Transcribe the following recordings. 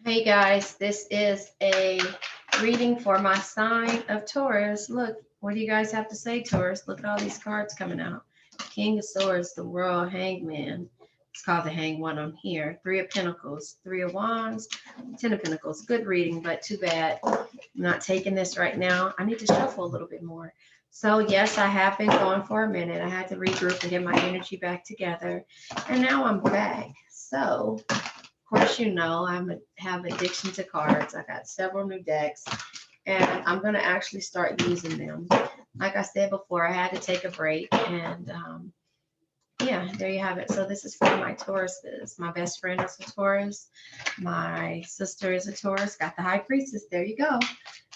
Hey guys, this is a reading for my sign of Taurus. Look, what do you guys have to say, Taurus? Look at all these cards coming out. King of Swords, the World, Hangman. It's called the Hang One on here. Three of Pentacles, Three of Wands, Ten of Pentacles. Good reading, but too bad. I'm not taking this right now. I need to shuffle a little bit more. So yes, I have been gone for a minute. I had to regroup and get my energy back together. And now I'm back. So of course, you know, have addiction to cards. I got several new decks, and I'm going to actually start using them. Like I said before, I had to take a break, and yeah, there you have it. So this is for my Tauruses. My best friend is a Taurus. My sister is a Taurus. Got the High Priestess. There you go.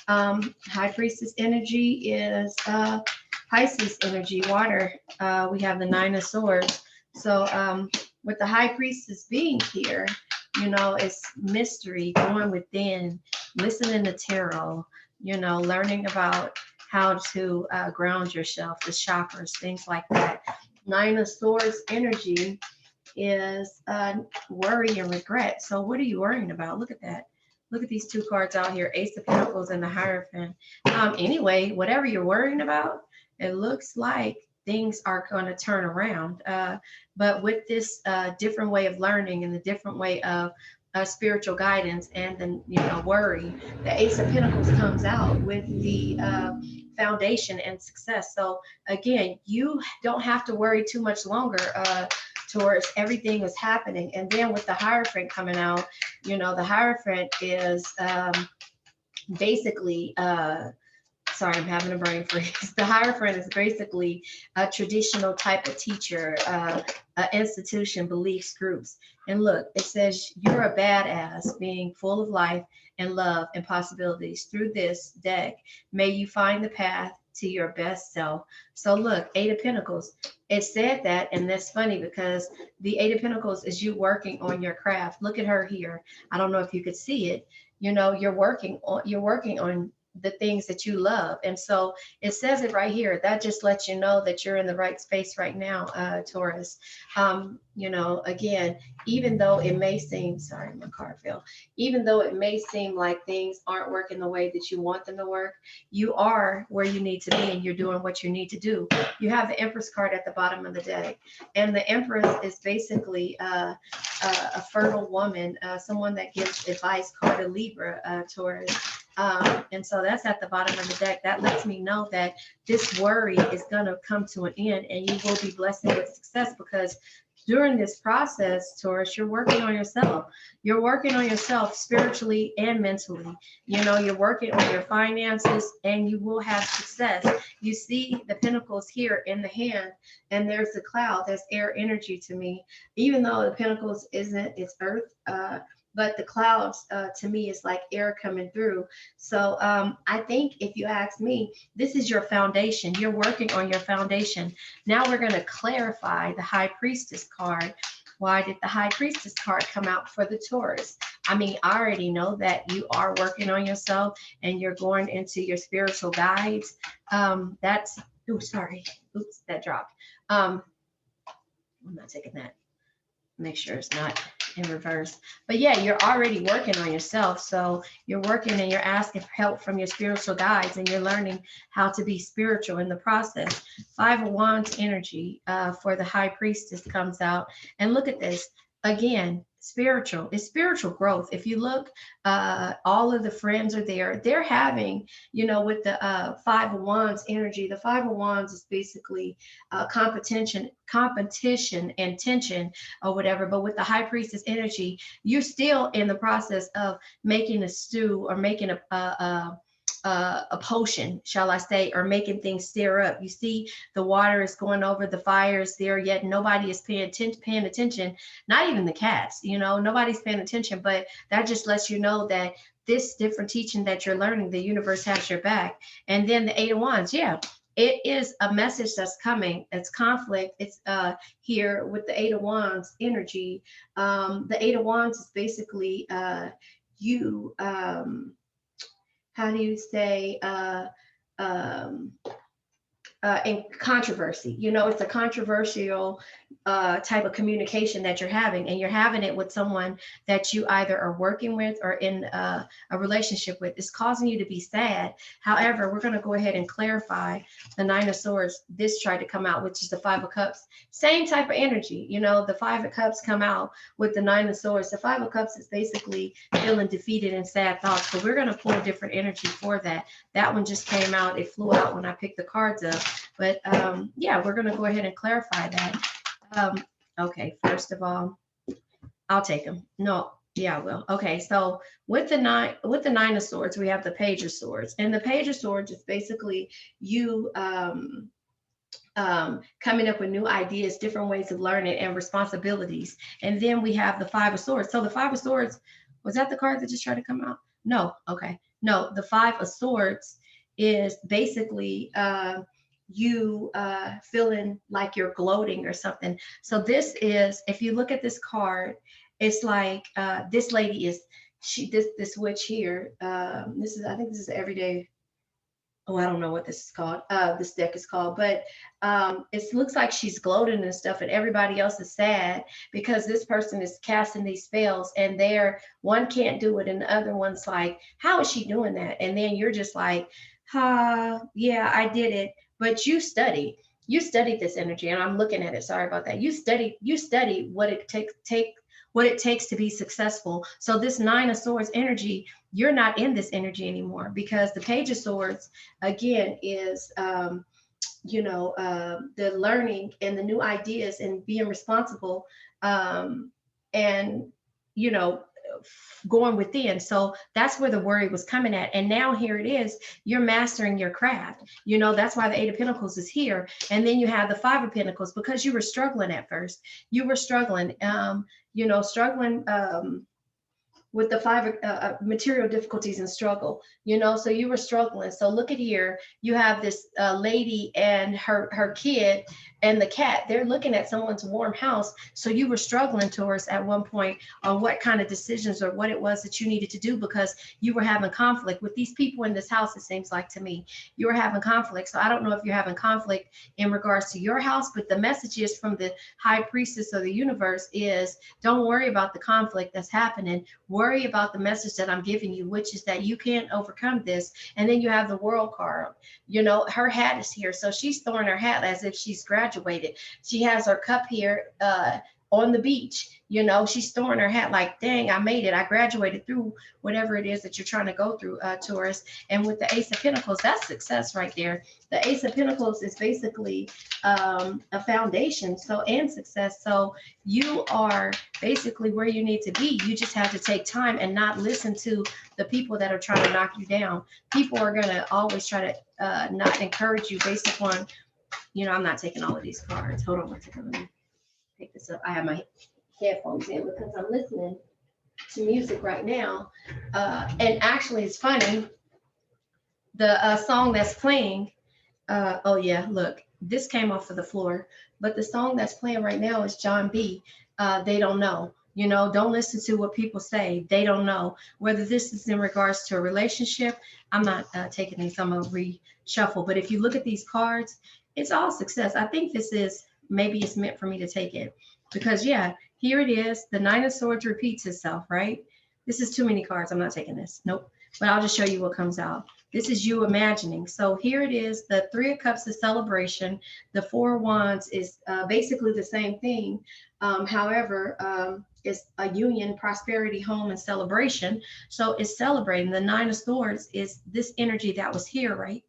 High Priestess energy is Pisces energy, water. We have the Nine of Swords. So with the High Priestess being here, you know, it's mystery, going within, listening to tarot, you know, learning about how to ground yourself, the chakras, things like that. Nine of Swords energy is worry and regret. So what are you worrying about? Look at that. Look at these two cards out here, Ace of Pentacles and the Hierophant. Anyway, whatever you're worrying about, it looks like things are going to turn around. But with this different way of learning and the different way of spiritual guidance and then, you know, worry, the Ace of Pentacles comes out with the foundation and success. So again, you don't have to worry too much longer towards everything is happening. And then with the Hierophant coming out, you know, the Hierophant is basically sorry, I'm having a brain freeze. The Hierophant is basically a traditional type of teacher, institution, beliefs, groups. And look, it says you're a badass, being full of life and love and possibilities. Through this deck, may you find the path to your best self. So look, Eight of Pentacles. It said that, and that's funny because the Eight of Pentacles is you working on your craft. Look at her here. I don't know if you could see it. You know, you're working on the things that you love. And so it says it right here. That just lets you know that you're in the right space right now, Taurus. You know, again, even though it may seem, sorry, my car fell, even though it may seem like things aren't working the way that you want them to work, you are where you need to be and you're doing what you need to do. You have the Empress card at the bottom of the deck. And the Empress is basically a fertile woman, someone that gives advice, card of Libra, Taurus. And so that's at the bottom of the deck. That lets me know that this worry is going to come to an end and you will be blessed with success, because during this process, Taurus, you're working on yourself. You're working on yourself spiritually and mentally. You know, you're working on your finances and you will have success. You see the Pentacles here in the hand, and there's the cloud. There's air energy to me. Even though the Pentacles isn't, it's earth, but the clouds to me is like air coming through. So I think if you ask me, this is your foundation. You're working on your foundation. Now we're going to clarify the High Priestess card. Why did the High Priestess card come out for the Taurus? I mean, I already know that you are working on yourself and you're going into your spiritual guides. That's, oh, sorry. Oops, that dropped. I'm not taking that. Make sure it's not in reverse. But yeah, you're already working on yourself. So you're working and you're asking for help from your spiritual guides, and you're learning how to be spiritual in the process. Five of Wands energy for the High Priestess comes out. And look at this. Again, spiritual. It's spiritual growth. If you look, all of the friends are there. They're having, you know, with the Five of Wands energy, the Five of Wands is basically competition and tension or whatever. But with the High Priestess energy, you're still in the process of making a stew or making a potion, shall I say, or making things stir up. You see the water is going over the fires there, yet nobody is paying attention, not even the cats, you know, nobody's paying attention. But that just lets you know that this different teaching that you're learning, the universe has your back. And then the Eight of Wands, yeah, it is a message that's coming. It's conflict. It's here with the Eight of Wands energy. The Eight of Wands is basically you how do you say in controversy. You know, it's a controversial type of communication that you're having, and you're having it with someone that you either are working with or in a relationship with. It's causing you to be sad. However, we're going to go ahead and clarify the Nine of Swords. This tried to come out, which is the Five of Cups. Same type of energy. You know, the Five of Cups come out with the Nine of Swords. The Five of Cups is basically feeling defeated and sad thoughts. So we're going to pull a different energy for that. That one just came out. It flew out when I picked the cards up. But yeah, we're going to go ahead and clarify that. Okay, first of all, I'll take them. No, yeah, I will. Okay, so with the Nine of Swords, we have the Page of Swords. And the Page of Swords is basically you coming up with new ideas, different ways of learning, and responsibilities. And then we have the Five of Swords. So the Five of Swords, was that the card that just tried to come out? No, okay. No, the Five of Swords is basically you feeling like you're gloating or something. So this is, if you look at this card, it's like this lady is, this witch here, this is, I think this is everyday, oh, I don't know what this is called, this deck is called, but it looks like she's gloating and stuff, and everybody else is sad because this person is casting these spells, and one can't do it, and the other one's like, how is she doing that? And then you're just like, yeah, I did it. But you studied this energy, and I'm looking at it. Sorry about that. You study what it takes to be successful. So this Nine of Swords energy, you're not in this energy anymore, because the Page of Swords again is the learning and the new ideas and being responsible, and going within. So that's where the worry was coming at. And now here it is, you're mastering your craft. That's why the Eight of Pentacles is here. And then you have the Five of Pentacles, because you were struggling at first. You were struggling, with the five material difficulties and struggle, so you were struggling. So look at here, you have this lady and her kid and the cat. They're looking at someone's warm house. So you were struggling, Taurus, at one point on what kind of decisions or what it was that you needed to do, because you were having conflict with these people in this house. It seems like to me you were having conflict. So I don't know if you're having conflict in regards to your house, but the message is from the High Priestess of the universe is, don't worry about the conflict that's happening. Worry about the message that I'm giving you, which is that you can't overcome this. And then you have the World card. Her hat is here. So she's throwing her hat as if she's graduated. She has her cup here on the beach. She's throwing her hat like, dang, I made it. I graduated through whatever it is that you're trying to go through, Taurus. And with the Ace of Pentacles, that's success right there. The Ace of Pentacles is basically a foundation, and success. So you are basically where you need to be. You just have to take time and not listen to the people that are trying to knock you down. People are going to always try to not encourage you based upon, I'm not taking all of these cards. Hold on one second. Let me pick this up. I have my headphones in because I'm listening to music right now. And actually, it's funny. The song that's playing, oh yeah, look, this came off of the floor, but the song that's playing right now is John B. They Don't Know. Don't listen to what people say. They don't know. Whether this is in regards to a relationship, I'm not taking these. I'm going to reshuffle. But if you look at these cards, it's all success. I think this is, maybe it's meant for me to take it. Because, yeah, here it is. The Nine of Swords repeats itself, right? This is too many cards. I'm not taking this. Nope. But I'll just show you what comes out. This is you imagining. So here it is. The Three of Cups is celebration. The Four of Wands is basically the same thing. However, it's a union, prosperity, home, and celebration. So it's celebrating. The Nine of Swords is this energy that was here, right?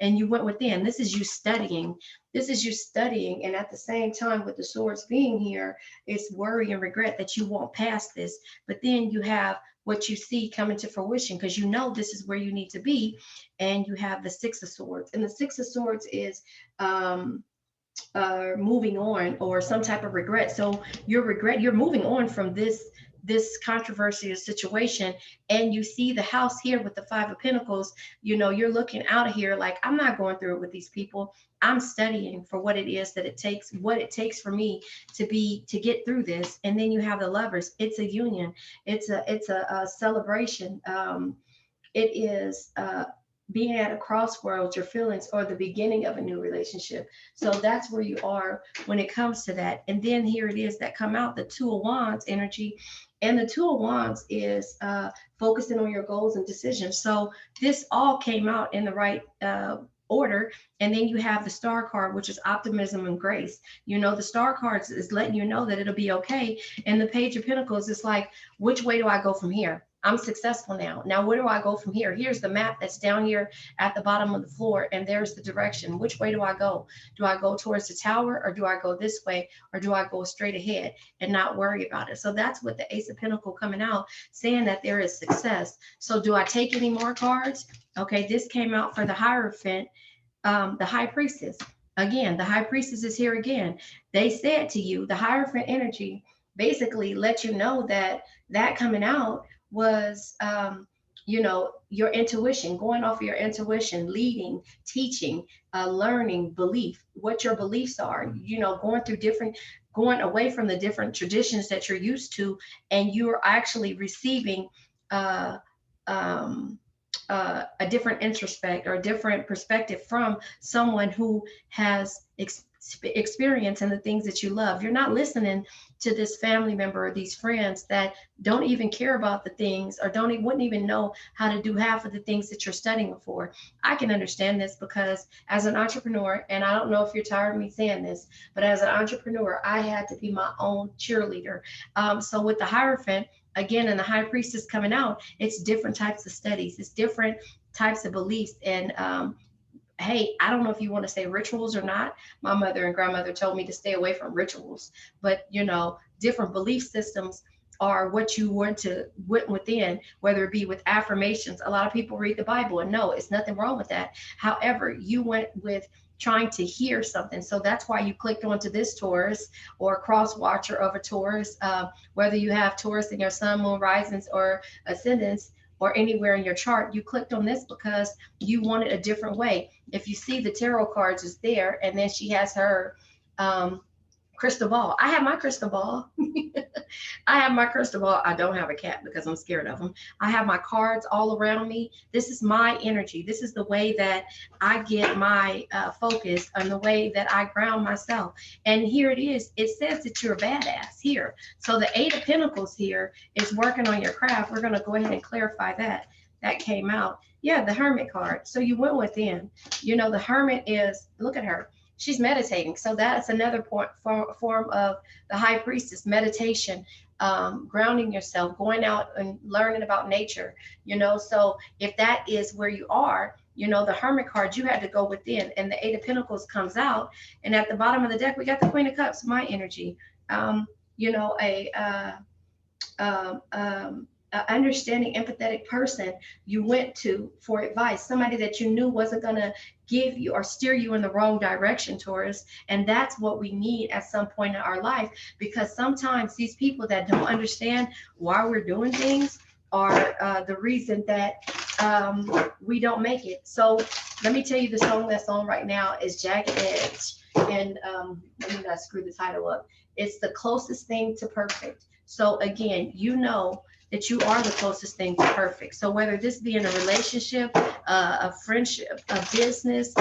And you went within. This is you studying. This is you studying. And at the same time, with the swords being here, it's worry and regret that you won't pass this. But then you have what you see coming to fruition, because this is where you need to be. And you have the Six of Swords. And the Six of Swords is moving on, or some type of regret. So you're moving on from this controversial situation, and you see the house here with the Five of Pentacles. You're looking out of here like, I'm not going through it with these people. I'm studying for what it is that it takes, what it takes for me to get through this. And then you have the Lovers. It's a union. It's a celebration. It is being at a crossroads, your feelings, or the beginning of a new relationship. So that's where you are when it comes to that. And then here it is that come out, the Two of Wands energy. And the Two of Wands is focusing on your goals and decisions. So this all came out in the right order. And then you have the Star card, which is optimism and grace. You know, the Star cards is letting you know that it'll be okay. And the Page of Pentacles is like, which way do I go from here? I'm successful now. Now, where do I go from here? Here's the map that's down here at the bottom of the floor, and there's the direction. Which way do I go? Do I go towards the tower, or do I go this way, or do I go straight ahead and not worry about it? So that's what the Ace of Pentacles coming out, saying that there is success. So do I take any more cards? Okay, this came out for the Hierophant, the High Priestess. Again, the High Priestess is here again. They said to you, the Hierophant energy basically let you know that that coming out was you know, your intuition, going off of your intuition, leading, teaching, learning, belief, what your beliefs are, you know, going away from the different traditions that you're used to, and you're actually receiving uh, um, a different introspect or a different perspective from someone who has experience in the things that you love. You're not listening to this family member or these friends that don't even care about the things, or wouldn't even know how to do half of the things that you're studying for. I can understand this because as an entrepreneur, and I don't know if you're tired of me saying this, but as an entrepreneur, I had to be my own cheerleader. So with the Hierophant, again, and the High Priestess coming out, it's different types of studies, it's different types of beliefs. And hey, I don't know if you want to say rituals or not. My mother and grandmother told me to stay away from rituals, but you know, different belief systems are what you want to went within, whether it be with affirmations. A lot of people read the Bible, and no, it's nothing wrong with that. However, you went with trying to hear something. So that's why you clicked onto this Taurus or cross watcher of a Taurus, whether you have Taurus in your sun, moon, risings, or ascendants, or anywhere in your chart. You clicked on this because you wanted a different way. If you see the tarot cards is there, and then she has her crystal ball. I have my crystal ball. I have my crystal ball. I don't have a cat because I'm scared of them. I have my cards all around me. This is my energy. This is the way that I get my focus, and the way that I ground myself. And here it is. It says that you're a badass here. So the Eight of Pentacles here is working on your craft. We're going to go ahead and clarify that. That came out. Yeah, the Hermit card. So you went within. You know, the Hermit is, look at her. She's meditating. So that's another form of the High Priestess, meditation, grounding yourself, going out and learning about nature, you know. So if that is where you are, you know, the Hermit card, you had to go within, and the Eight of Pentacles comes out. And at the bottom of the deck, we got the Queen of Cups, my energy, you know, understanding, empathetic person you went to for advice, somebody that you knew wasn't going to give you or steer you in the wrong direction, Taurus. And that's what we need at some point in our life, because sometimes these people that don't understand why we're doing things are the reason that we don't make it. So let me tell you, the song that's on right now is Jagged Edge. And let me not screw the title up. It's the closest thing to perfect. So again, you know that you are the closest thing to perfect. So whether this be in a relationship, a friendship, a business,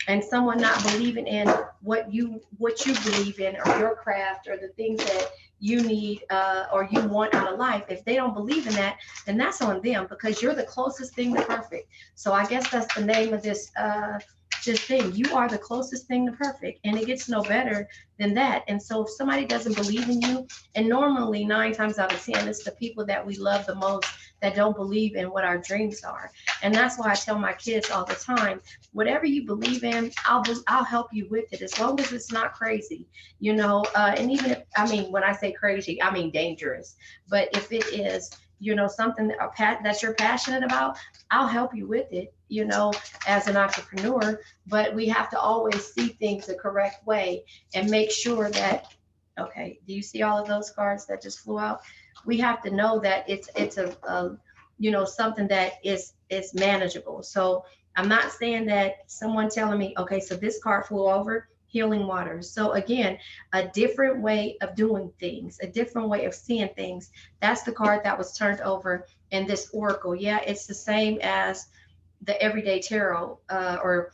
and someone not believing in what you believe in, or your craft, or the things that you need or you want out of life, if they don't believe in that, then that's on them, because you're the closest thing to perfect. So I guess that's the name of this thing. You are the closest thing to perfect, and it gets no better than that. And so if somebody doesn't believe in you, and normally 9 times out of 10, it's the people that we love the most that don't believe in what our dreams are. And that's why I tell my kids all the time, whatever you believe in, I'll help you with it, as long as it's not crazy, you know. And even if, I mean, when I say crazy, I mean dangerous. But if it is, you know, something that you're passionate about, I'll help you with it, you know, as an entrepreneur. But we have to always see things the correct way and make sure that, okay, do you see all of those cards that just flew out? We have to know that it's a you know, something that is manageable. So I'm not saying that someone telling me, okay, so this card flew over, healing waters. So again, a different way of doing things, a different way of seeing things. That's the card that was turned over in this oracle. Yeah, it's the same as the Everyday Tarot, or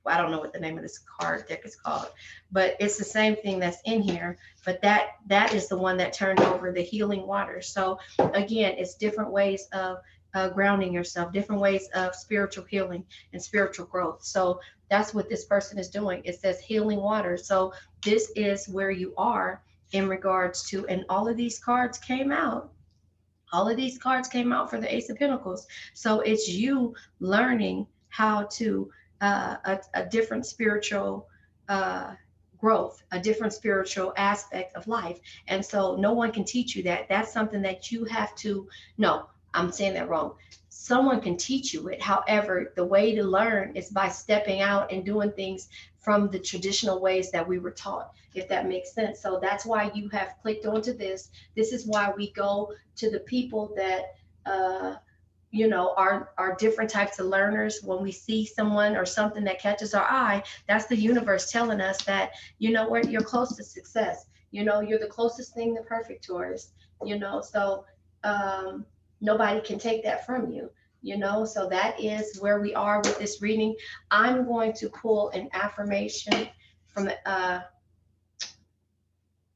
I don't know what the name of this card deck is called, but it's the same thing that's in here. But that is the one that turned over the healing water. So again, it's different ways of grounding yourself, different ways of spiritual healing and spiritual growth. So that's what this person is doing. It says healing water. So this is where you are in regards to, and all of these cards came out. All of these cards came out for the Ace of Pentacles. So it's you learning how to a different spiritual growth, a different spiritual aspect of life. And so no one can teach you that. That's something that you have to, no, I'm saying that wrong. Someone can teach you it. However, the way to learn is by stepping out and doing things from the traditional ways that we were taught, if that makes sense. So that's why you have clicked onto this. This is why we go to the people that are different types of learners. When we see someone or something that catches our eye, that's the universe telling us that, you know what, you're close to success. You're the closest thing to perfect, Taurus. So nobody can take that from you. So that is where we are with this reading. I'm going to pull an affirmation from the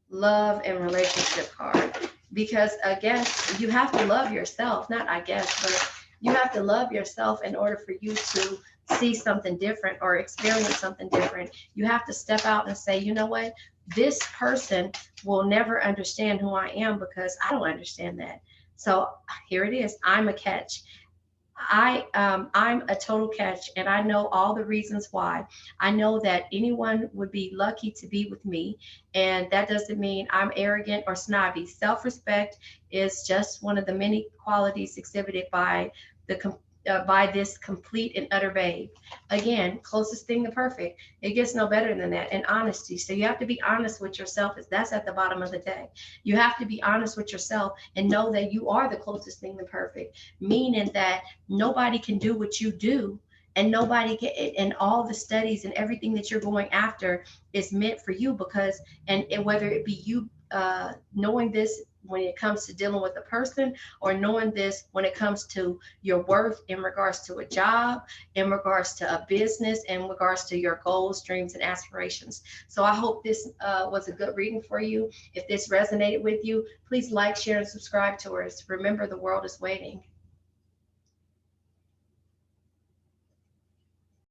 love and relationship card, because I guess you have to love yourself. Not I guess, but you have to love yourself in order for you to see something different or experience something different. You have to step out and say, you know what, this person will never understand who I am because I don't understand that. So here it is. I'm a catch. I'm a total catch, and I know all the reasons why. I know that anyone would be lucky to be with me, and that doesn't mean I'm arrogant or snobby. Self-respect is just one of the many qualities exhibited by by this complete and utter babe. Again, closest thing to perfect. It gets no better than that. And honesty. So you have to be honest with yourself. That's at the bottom of the deck. You have to be honest with yourself and know that you are the closest thing to perfect, meaning that nobody can do what you do, and nobody can, and all the studies and everything that you're going after is meant for you. Because and whether it be you knowing this when it comes to dealing with a person, or knowing this when it comes to your worth in regards to a job, in regards to a business, in regards to your goals, dreams, and aspirations. So I hope this was a good reading for you. If this resonated with you, please like, share, and subscribe to us. Remember, the world is waiting.